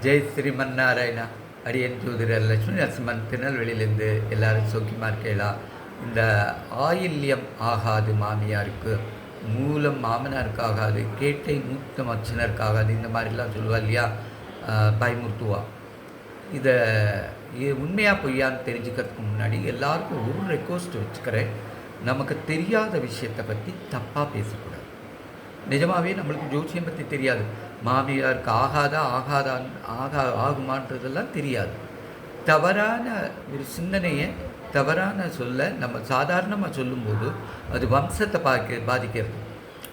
ஜெய் ஸ்ரீமன்னாராயணா. அடியன் ஜோதிடர் லட்சுமி நரசிம்மன் திருநெல்வேலியிலேருந்து எல்லாரும் சௌக்கியமாக இருக்கேளா. இந்த ஆயில்யம் ஆகாது மாமியாருக்கு, மூலம் மாமனாருக்கு ஆகாது, கேட்டை மூத்த மச்சனருக்கு ஆகாது, இந்த மாதிரிலாம் சொல்லுவா இல்லையா, பயமுறுத்துவா. இதை உண்மையாக பொய்யான்னு தெரிஞ்சுக்கிறதுக்கு முன்னாடி எல்லாருக்கும் ஒரு ரெக்வஸ்ட் வச்சுக்கிறேன். நமக்கு தெரியாத விஷயத்தை பற்றி தப்பாக பேசக்கூடாது. நிஜமாகவே நம்மளுக்கு ஜோசியம் பற்றி தெரியாது, மாமியாருக்கு ஆகுமான்றதெல்லாம் தெரியாது. தவறான ஒரு சிந்தனையை, தவறான சொல்ல நம்ம சாதாரணமாக சொல்லும்போது அது வம்சத்தை பாதிக்கிறது.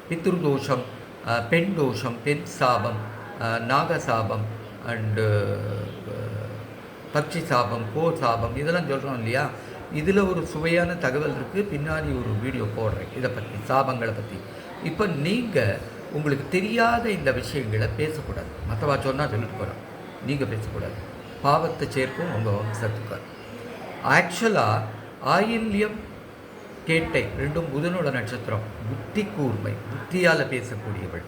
பித்ரு தோஷம், பெண் தோஷம், பெண் சாபம், நாக சாபம் அண்டு பட்சி சாபம், போர் சாபம், இதெல்லாம் சொல்கிறோம் இல்லையா. இதில் ஒரு சுவையான தகவல் இருக்குது, பின்னாடி ஒரு வீடியோ போடுறேன் இதை பற்றி, சாபங்களை பற்றி. இப்போ நீங்கள் உங்களுக்கு தெரியாத இந்த விஷயங்களை பேசக்கூடாது. மற்றவா சொன்னால் சொல்லிட்டு போகிறோம், நீங்கள் பேசக்கூடாது. பாவத்தை சேர்க்கும் உங்கள் வம்சத்துக்கு. ஆக்சுவலாக ஆயில்யம் கேட்டை ரெண்டும் புதனோட நட்சத்திரம். புத்தி கூர்மை, புத்தியால் பேசக்கூடியவள்.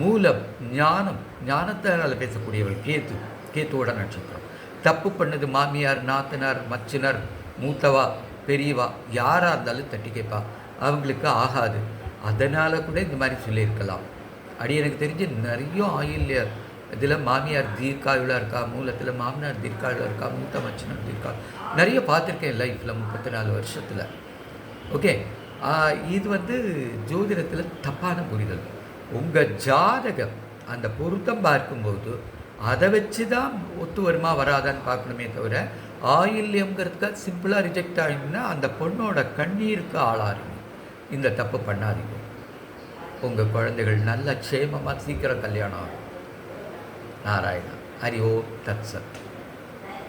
மூலம் ஞானம், ஞானத்தால் பேசக்கூடியவள் கேத்துவோட நட்சத்திரம். தப்பு பண்ணது மாமியார், நாத்தனார், மச்சினர், மூத்தவா, பெரியவா, யாராக இருந்தாலும் தட்டி கேட்பா, அவங்களுக்கு ஆகாது. அதனால் கூட இந்த மாதிரி சொல்லியிருக்கலாம். அப்படி எனக்கு தெரிஞ்சு நிறைய ஆயில்ய இதில் மாமியார் தீர்க்காயுளாக இருக்கா, மூலத்தில் மாமனார் தீர்க்காயுளாக இருக்கா, மூத்த மச்சினர் தீர்க்கா, நிறைய பார்த்துருக்கேன் லைஃப்பில் 34 வருஷத்தில். ஓகே, இது ஜோதிடத்தில் தப்பான புரிதல். உங்கள் ஜாதகம் அந்த பொருத்தம் பார்க்கும்போது அதை வச்சு தான் ஒத்து வருமா வராதான்னு பார்க்கணுமே தவிர, ஆயில்யங்கிறதுக்காக சிம்பிளாக ரிஜெக்ட் ஆகிங்கன்னா அந்த பொண்ணோட கண்ணீருக்கு ஆளாருங்க. இந்த தப்பு பண்ணாதீங்க. உங்கள் குழந்தைகள் நல்ல க்ஷேமமாக சீக்கிரம் கல்யாணம் ஆகும். நாராயணா. ஹரி ஓம் தத் சத்.